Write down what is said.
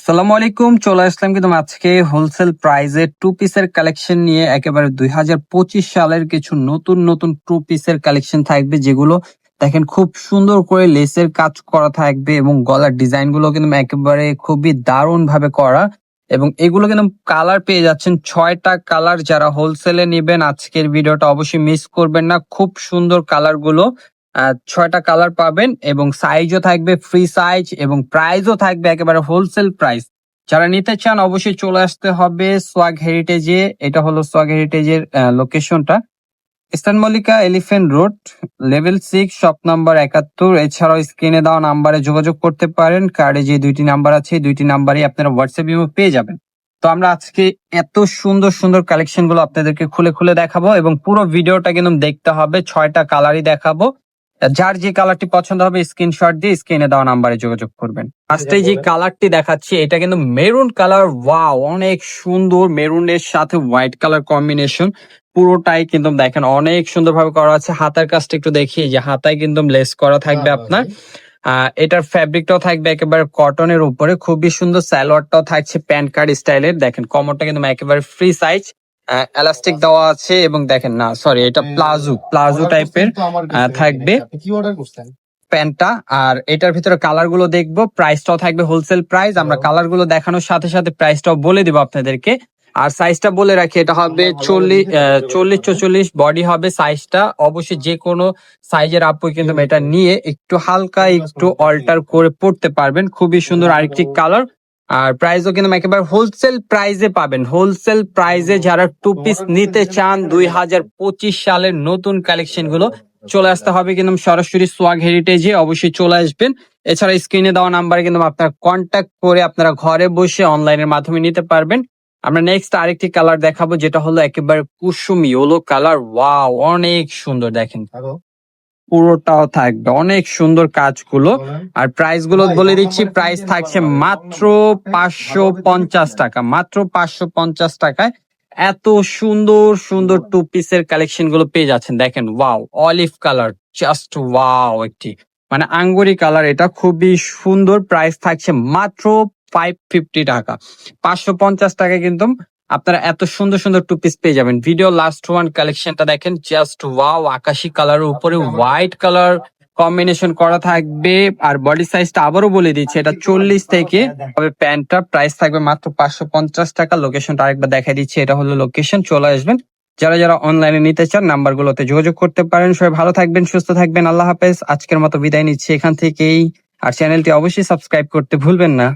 সালামু আলাইকুম, চলে আসলাম কিন্তু আজকে হোলসেল প্রাইজে টু পিসের কালেকশন নিয়ে। একেবারে 2025 সালের কিছু নতুন নতুন টু পিসের কালেকশন থাকবে, যেগুলো দেখেন খুব সুন্দর করে লেসের কাজ করা থাকবে এবং গলার ডিজাইন গুলো কিন্তু একেবারে খুবই দারুণ ভাবে করা। এবং এগুলো কিন্তু কালার পেয়ে যাচ্ছেন 6টা কালার। যারা হোলসেলে নেবেন আজকের ভিডিওটা অবশ্যই মিস করবেন না, খুব সুন্দর কালার গুলো। 6টা কালার পাবেন এবং সাইজও থাকবে ফ্রি সাইজ এবং প্রাইসও থাকবে একেবারে হোলসেল প্রাইস। যারা নিতে চান অবশ্যই চলে আসতে হবে সোয়াগ হেরিটেজে। এটা হলো সোয়াগ হেরিটেজের লোকেশনটা, eastern Mallika elephant road, level 6, shop number 71। এছাড়াও স্ক্রিনে দেওয়া নাম্বারে যোগাযোগ করতে পারেন। কার্ডে যে দুইটি নাম্বার আছে, দুইটি নাম্বারই আপনারা হোয়াটসঅ্যাপ ইমো পেয়ে যাবেন। তো আমরা আজকে এত সুন্দর সুন্দর কালেকশন গুলো আপনাদেরকে খুলে খুলে দেখাবো এবং পুরো ভিডিওটা কিন্তু দেখতে হবে। 6টা কালারই দেখাবো। যার যে কালারটি পছন্দ হবে স্ক্রিনশট দিয়ে স্ক্রিনে দেওয়া নাম্বারে যোগাযোগ করবেন। ফার্স্টে যে কালারটি দেখাচ্ছি এটা কিন্তু মেরুন কালার। ওয়াও, অনেক সুন্দর, মেরুনের সাথে হোয়াইট কালার কম্বিনেশন। পুরোটাই কিন্তু দেখেন অনেক সুন্দর ভাবে করা আছে। হাতার কাজটা একটু দেখি, যে হাতায় কিন্তু লেস করা থাকবে আপনার। এটার ফ্যাব্রিকটাও থাকবে একেবারে কটনের উপরে, খুবই সুন্দর। সালোয়ারটাও থাকছে প্যান্ট কার্ড স্টাইলের। দেখেন কমরটা কিন্তু একেবারে ফ্রি সাইজ, এলাস্টিক দেওয়া আছে এবং দেখেন, না সরি, এটা প্লাজো টাইপের থাকবে প্যান্টটা। আর এটার ভিতরে কালার গুলো দেখবো, প্রাইসটাও থাকবে হোলসেল প্রাইস। আমরা কালার গুলো দেখানোর সাথে সাথে প্রাইসটাও বলে দিব আপনাদেরকে। আর সাইজটা বলে রাখি, এটা হবে 40-44 বডি হবে সাইজটা। অবশ্যই যে কোনো সাইজের আপু কিন্তু এটা নিয়ে একটু হালকা একটু অল্টার করে পড়তে পারবেন। খুবই সুন্দর আরেকটি কালার। আর প্রাইসও কিন্তু একেবারে হোলসেল প্রাইসে পাবেন। হোলসেল প্রাইসে যারা টু পিস নিতে চান 2025 সালের নতুন কালেকশন গুলো, চলে আসতে হবে কিন্তু সরাসরি সোয়াগ হেরিটেজে। অবশ্যই চলে আসবেন। এছাড়া স্ক্রিনে দেওয়া নাম্বারে কিন্তু আপনারা কন্ট্যাক্ট করে আপনারা ঘরে বসে অনলাইনের মাধ্যমে নিতে পারবেন। আমরা নেক্সট আরেকটি কালার দেখাবো, যেটা হলো একেবারে কুসুম ইয়েলো কালার। ওয়াও, অনেক সুন্দর। দেখেন পুরোটাও থাকবে অনেক সুন্দর কাজগুলো। আর প্রাইস গুলো বলে দিচ্ছি, প্রাইস থাকছে মাত্র 550 টাকা, মাত্র 550 টাকায় এত সুন্দর সুন্দর টু পিসের কালেকশন গুলো পেয়ে যাচ্ছেন। দেখেন wow, olive colour, just wow, একটি মানে আঙ্গুরি কালার। এটা খুবই সুন্দর। প্রাইস থাকছে মাত্র 550 টাকা, 550 টাকায় কিন্তু আপনারা এত সুন্দর সুন্দর টু পিস পেয়ে যাবেন। ভিডিও লাস্ট ওয়ান কালেকশনটা দেখেন, জাস্ট ওয়াও, আকাশি কালারের উপরে হোয়াইট কালার কম্বিনেশন করা থাকবে। আর বডি সাইজটা আবারও বলে দিচ্ছি, এটা 40 থেকে তবে প্যান্টটা প্রাইস থাকবে মাত্র 550 টাকা। লোকেশনটা আরেকবার দেখাই দিচ্ছি, এটা হলো লোকেশন। চলে আসবেন। যারা যারা অনলাইনে নিতে চান নাম্বারগুলোতে যোগাযোগ করতে পারেন। সবাই ভালো থাকবেন, সুস্থ থাকবেন। আল্লাহ হাফেজ। আজকের মতো বিদায় নিচ্ছি এখান থেকেই। আর চ্যানেলটি অবশ্যই সাবস্ক্রাইব করতে ভুলবেন না।